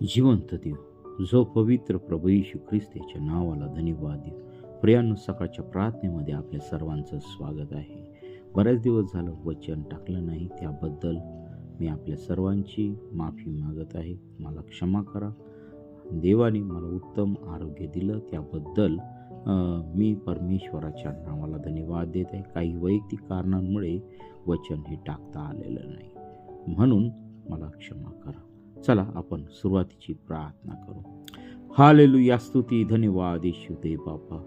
जिवंत देव, जो पवित्र प्रभू येशू ख्रिस्त याच्या नावाला धन्यवाद देव. प्रियांनो, सकाळच्या प्रार्थनेमध्ये आपल्या सर्वांचं स्वागत आहे. बरेच दिवस झालं वचन टाकलं नाही, त्याबद्दल मी आपल्या सर्वांची माफी मागत आहे. मला क्षमा करा. देवाने मला उत्तम आरोग्य दिलं, त्याबद्दल मी परमेश्वराच्या नावाला धन्यवाद देत आहे. काही वैयक्तिक कारणांमुळे वचन हे टाकता आलेलं नाही, म्हणून मला क्षमा करा. चला आपण सुरुवातीची प्रार्थना करू. हालेलुया, स्तुती धन्यवाद येशू देव बापा,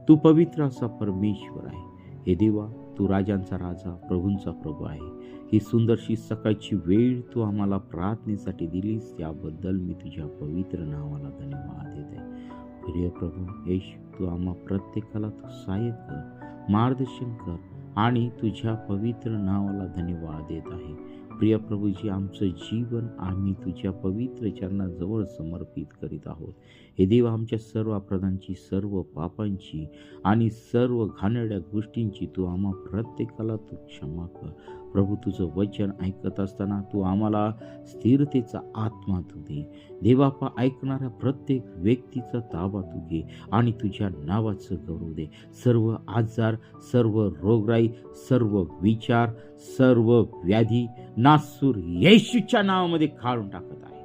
तू पवित्र असा परमेश्वर आहे. हे देवा, तू राजांचा राजा, प्रभूंचा प्रभू आहे. ही सुंदरशी सकाळची वेळ तू आम्हाला प्रार्थनेसाठी दिलीस, त्याबद्दल मी तुझ्या पवित्र नावाला धन्यवाद देत आहे. प्रिय प्रभू येशू, तू आम्हा प्रत्येकाला तू सहाय्य कर, मार्गदर्शन कर आणि तुझ्या पवित्र नावाला धन्यवाद देत आहे. प्रिय प्रभूजी, आमचं जीवन आम्ही तुझ्या पवित्र चरणाजवळ समर्पित करीत आहोत. हे देव, आमच्या सर्व अपराधांची, सर्व पापांची आणि सर्व घाणेरड्या गोष्टींची तू आम्हा प्रत्येकाला तू क्षमा कर. प्रभू, तुझं वचन ऐकत असताना तू आम्हाला स्थिरतेचा आत्मा तू दे. देवापा, ऐकणाऱ्या प्रत्येक व्यक्तीचा ताबा तू घे आणि तुझ्या नावाचं गौरव दे. सर्व आजार, सर्व रोगराई, सर्व विचार, सर्व व्याधी नासूर येशूच्या नावामध्ये काढून टाकत आहे.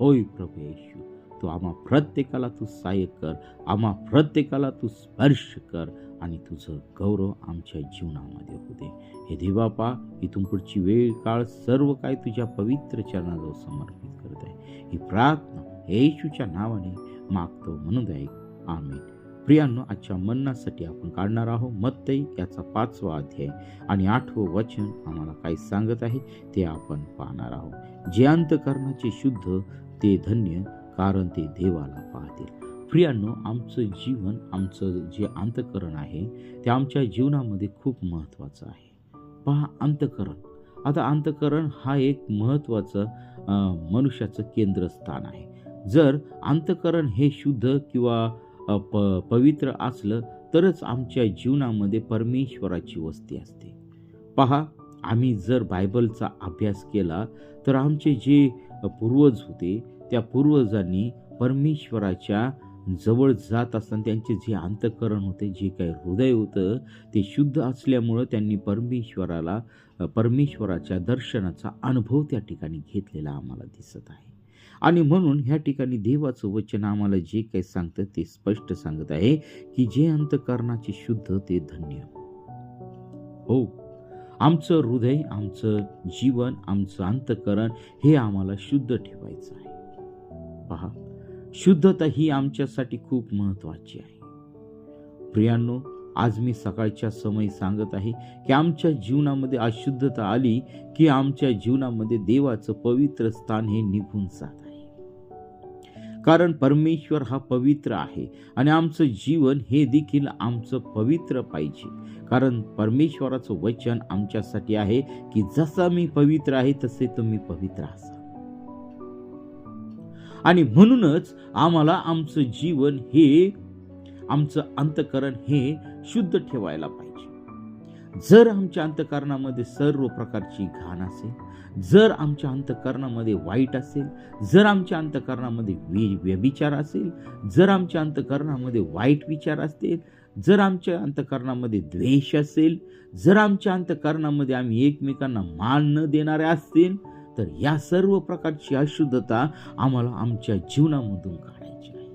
होय प्रभू येशू, तू आम्हा प्रत्येकाला तू सहाय्य कर, आम्हा प्रत्येकाला तू स्पर्श कर आणि तुझं गौरव आमच्या जीवनामध्ये होऊ दे. हे देवापा, इथून पुढची वेळ काळ सर्व काय तुझ्या पवित्र चरणाजवळ समर्पित करत आहे. ही प्रार्थना येशूच्या नावाने मागतो म्हणून ऐक. आमेन. प्रियांनो, आजच्या मन्नासाठी आपण काढणार आहोत मत्ती याचा 5वा अध्याय आणि 8वं वचन आम्हाला काय सांगत आहे ते आपण पाहणार आहोत. जे अंतःकरणाचे शुद्ध ते धन्य, कारण ते देवाला पाहतील. प्रियांनो, आमचं जीवन, आमचं जे अंतःकरण आहे ते आमच्या जीवनामध्ये खूप महत्त्वाचं आहे. पहा, अंतःकरण, आता अंतःकरण हा एक महत्त्वाचं मनुष्याचं केंद्रस्थान आहे. जर अंतःकरण हे शुद्ध किंवा पवित्र असलं तरच आमच्या जीवनामध्ये परमेश्वराची वस्ती असते. पहा, आम्ही जर बायबलचा अभ्यास केला तर आमचे जे पूर्वज होते त्या पूर्वजांनी परमेश्वराच्या जवळ जात असताना त्यांचे जे अंतःकरण होते, जे काही हृदय होतं ते शुद्ध असल्यामुळं त्यांनी परमेश्वराच्या दर्शनाचा अनुभव त्या ठिकाणी घेतलेला आम्हाला दिसत आहे. आणि म्हणून ह्या ठिकाणी देवाचं वचन आम्हाला जे काही सांगतं ते स्पष्ट सांगत आहे की जे अंतःकरणाचे शुद्ध ते धन्य. हो, आमचं हृदय, आमचं जीवन, आमचं अंतःकरण हे आम्हाला शुद्ध ठेवायचं आहे. पहा, शुद्धता ही आमच्यासाठी खूप महत्त्वाची आहे. प्रियांनो, आज मी सकाळच्या समय सांगत आहे की आमच्या जीवनामध्ये अशुद्धता आली की आमच्या जीवनामध्ये देवाचं पवित्र स्थान हे निघून जात आहे. कारण परमेश्वर हा पवित्र आहे आणि आमचं जीवन हे देखील आमचं पवित्र पाहिजे. कारण परमेश्वराचं वचन आमच्यासाठी आहे की जसा मी पवित्र आहे तसे तुम्ही पवित्र असा. आणि म्हणूनच आम्हाला आमचं जीवन हे, आमचं अंतःकरण हे शुद्ध ठेवायला पाहिजे. जर आमच्या अंतःकरणामध्ये सर्व प्रकारची घाण असेल, जर आमच्या अंतःकरणामध्ये वाईट असेल, जर आमच्या अंतःकरणामध्ये व्यभिचार असेल, जर आमच्या अंतःकरणामध्ये वाईट विचार असतील, जर आमच्या अंतःकरणामध्ये द्वेष असेल, जर आमच्या अंतःकरणामध्ये आम्ही एकमेकांना मान न देणारे असतील, तर या सर्व प्रकारची अशुद्धता आम्हाला आमच्या जीवनामधून काढायची आहे.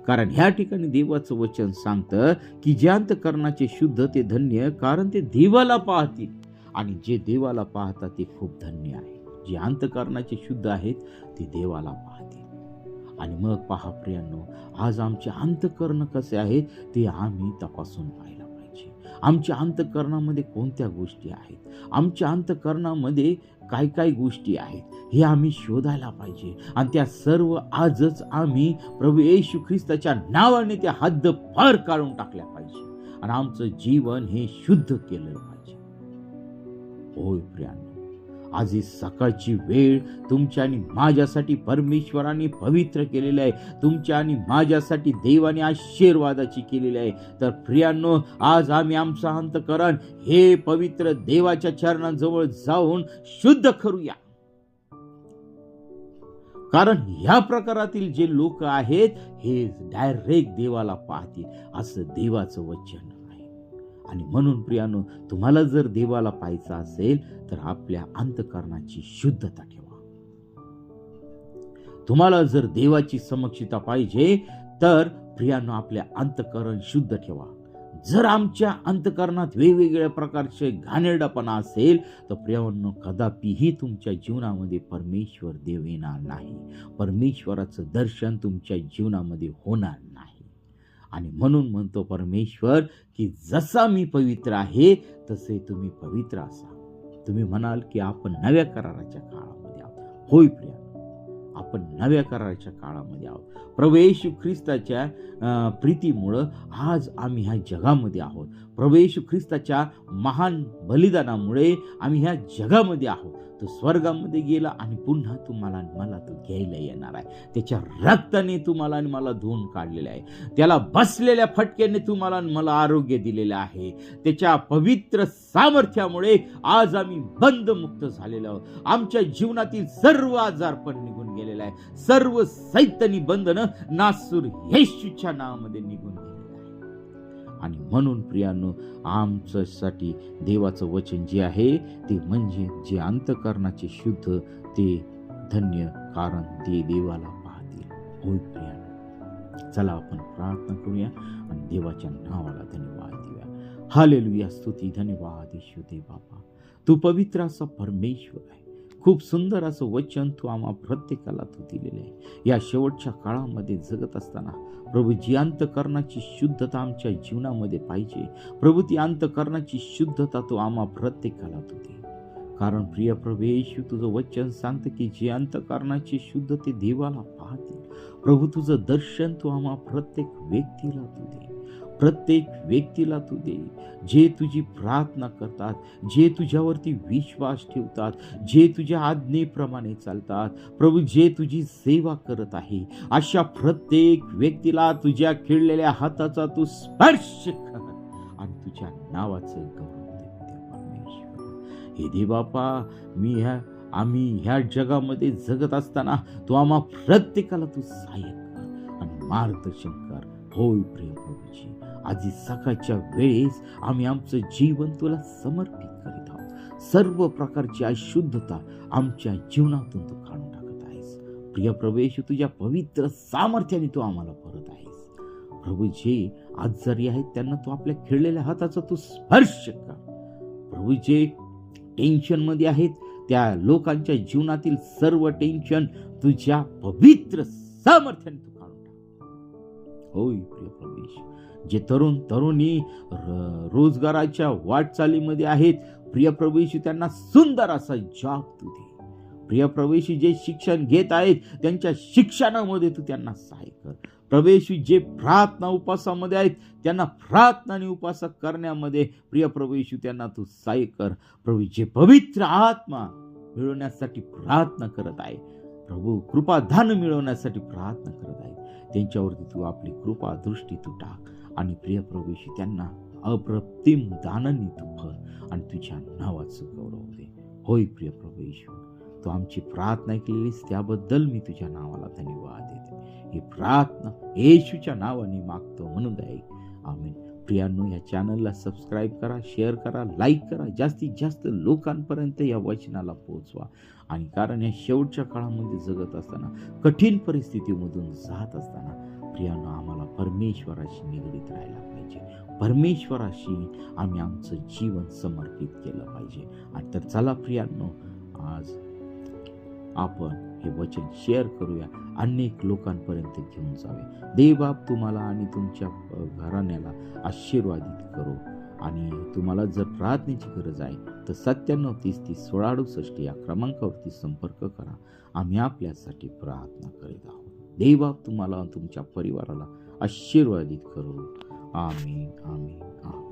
कारण ह्या ठिकाणी देवाचं वचन सांगतं की जे अंतःकरणाचे शुद्ध ते धन्य, कारण ते देवाला पाहतील. आणि जे देवाला पाहतात ते खूप धन्य आहे. जे अंतःकरणाचे शुद्ध आहेत ते देवाला पाहतील. आणि मग पहा प्रियांनो, आज आमचे अंतःकरण कसे आहेत ते आम्ही तपासून पाहायला पाहिजे. आमच्या अंतःकरणामध्ये कोणत्या गोष्टी आहेत, आमच्या अंतःकरणामध्ये काय काय गोष्टी आहेत हे आम्ही शोधायला पाहिजे. आणि त्या सर्व आजच आम्ही प्रभू येशू ख्रिस्ताच्या नावाने त्या हद्दपार काढून टाकल्या पाहिजे आणि आमचं जीवन हे शुद्ध केलं पाहिजे. होय प्रियांनो, आज ही सकाळची वेळ तुमच्या आणि माझ्यासाठी परमेश्वराने पवित्र केलेली आहे. तुमच्या आणि माझ्यासाठी देवाने आशीर्वादाची केलेली आहे. तर प्रियांनो, आज आम्ही आमचं अंतःकरण हे पवित्र देवाच्या चरणाजवळ जाऊन शुद्ध करूया. कारण ह्या प्रकारातील जे लोक आहेत हे डायरेक्ट देवाला पाहतील असं देवाचं वचन आहे. आणि म्हणून प्रियानो, तुम्हाला जर देवाला पाहायचं असेल तर आपल्या अंतःकरणाची शुद्धता ठेवा. तुम्हाला जर देवाची समक्षता पाहिजे तर प्रियानो आपल्या अंतःकरण शुद्ध ठेवा. जर आमच्या अंतःकरणात वेगवेगळ्या प्रकारचे घाणेरडापणा असेल तर प्रियानो, कदापिही तुमच्या जीवनामध्ये परमेश्वर देव येणार नाही. परमेश्वराचं दर्शन तुमच्या जीवनामध्ये होणार नाही. आणि म्हणून म्हणतो परमेश्वर की जसा मी पवित्र आहे तसे तुम्ही पवित्र असा. तुम्ही म्हणाल की आपण नव्या कराराच्या काळामध्ये आहोत. होय प्रिया, आपण नव्या कराराच्या काळामध्ये आहोत. प्रभू येशू ख्रिस्ताच्या प्रीतीमुळं आज आम्ही ह्या जगामध्ये आहोत. प्रभू येशू ख्रिस्ताच्या महान बलिदानामुळे आम्ही ह्या जगामध्ये आहोत. तो स्वर्गामध्ये गेला आणि पुन्हा तुम्हाला आणि मला तो घ्यायला येणार आहे. त्याच्या रक्ताने तुम्हाला आणि मला धुवून काढलेलं आहे. त्याला बसलेल्या फटक्याने तुम्हाला आणि मला आरोग्य दिलेलं आहे. त्याच्या पवित्र सामर्थ्यामुळे आज आम्ही बंधमुक्त झालेलो आहोत. आमच्या जीवनातील सर्व आजारपण निघून गेलेलं आहे. सर्व सैतानी बंधनं नासूर येशूच्या नावामध्ये निघून गेलेलं आहे. आणि म्हणून प्रियानो, आमच्यासाठी देवाचं वचन जे आहे ते म्हणजे जे अंतःकरणाचे शुद्ध ते धन्य, कारण ते देवाला पाहतील. होय प्रियानो, चला आपण प्रार्थना करूया आणि देवाच्या नावाला धन्यवाद देऊया. हालेलुया, स्तुती, धन्यवाद येशू दे बाबा. तू पवित्र असा परमेश्वर आहे. खूप सुंदर असं वचन तू आम्हा प्रत्येकाला तू दिलेलं आहे. या शेवटच्या काळामध्ये जगत असताना प्रभू, जी अंतःकरणाची शुद्धता आमच्या जीवनामध्ये पाहिजे प्रभू, ती अंतःकरणाची शुद्धता तू आम्हा प्रत्येकाला तू दे. कारण प्रिय प्रभू येशू, तुझं वचन सांगतं की जे अंतःकरणाची शुद्ध ते देवाला पाहतील. प्रभू, तुझं दर्शन तू आम्हा प्रत्येक व्यक्तीला तू दे. प्रत्येक व्यक्तीला तू दे जे तुझी प्रार्थना करतात, जे तुझ्यावरती विश्वास ठेवतात, जे तुझ्या आज्ञेप्रमाणे चालतात. प्रभू, जे तुझी सेवा करत आहे अशा प्रत्येक व्यक्तीला तुझ्या खिळलेल्या हाताचा तू स्पर्श कर आणि तुझ्या नावाचं गौरव दे परमेश्वर. हे दे बापा, आम्ही ह्या जगामध्ये जगत असताना तू आम्हा प्रत्येकाला तू सहाय्य कर आणि मार्गदर्शन कर. होय प्रिय प्रभूजी, आजी सकाळच्या वेळेस आम्ही आमचं जीवन तुला समर्पित करीत आहोत. सर्व प्रकारची अशुद्धता आमच्या जीवनातून तू काढून टाकत आहेस. प्रिय प्रभू येशू, तुझ्या पवित्र सामर्थ्याने तू आम्हाला परत आहेस. प्रभू, जे आजारी आहेत त्यांना तू आपल्या खिळलेल्या हाताचा तू स्पर्श कर. प्रभू, जे टेन्शन मध्ये आहेत त्या लोकांच्या जीवनातील सर्व टेन्शन तुझ्या पवित्र सामर्थ्याने तू काढून टाक. होय प्रिय प्रभू येशू, जे तरुण तरुणी रोजगाराच्या वाटचालीमध्ये आहेत प्रिय प्रभू येशू, त्यांना सुंदर असा जॉब तू दे. प्रिय प्रभू येशू, जे शिक्षण घेत आहेत त्यांच्या शिक्षणामध्ये तू त्यांना सहाय्य कर. प्रभू येशू, जे प्रार्थना उपासामध्ये आहेत त्यांना प्रार्थना आणि उपास करण्यामध्ये प्रिय प्रभू येशू त्यांना तू सहाय्य कर. प्रभू, जे पवित्र आत्मा मिळवण्यासाठी प्रार्थना करत आहे प्रभू, कृपादान मिळवण्यासाठी प्रार्थना करत आहे, त्यांच्यावरती तू आपली कृपा दृष्टी तू टाक आणि प्रिय प्रभू येशू त्यांना अप्रतिम दानांनी तू भर आणि तुझ्या नावाचं गौरव दे. होय प्रिय प्रभू येशू, तू आमची प्रार्थना ऐकलेलीस त्याबद्दल मी तुझ्या नावाला धन्यवाद देते. ही प्रार्थना येशूच्या नावाने मागतो म्हणून दे. आमेन. प्रियांनो, या चॅनलला सबस्क्राईब करा, शेअर करा, लाईक करा, जास्तीत जास्त लोकांपर्यंत या वचनाला पोहोचवा. आणि कारण या शेवटच्या काळामध्ये जगत असताना, कठीण परिस्थितीमधून जात असताना प्रियांनो, आम्हाला परमेश्वराशी निगडीत राहायला पाहिजे. परमेश्वराशी आम्ही आमचं जीवन समर्पित केलं पाहिजे. आणि तर चला प्रियांनो, आज आपण हे वचन शेअर करूया, अनेक लोकांपर्यंत घेऊन जावे. देवबाप तुम्हाला आणि तुमच्या घराण्याला आशीर्वादित करो. आणि तुम्हाला जर प्रार्थनेची गरज आहे तर 9730301668 या क्रमांकावरती संपर्क करा. आम्ही आपल्यासाठी प्रार्थना करीत आहोत. देवबाप तुम्हाला तुमच्या परिवाराला आशीर्वादित करो. आमीन, आमीन, आमीन.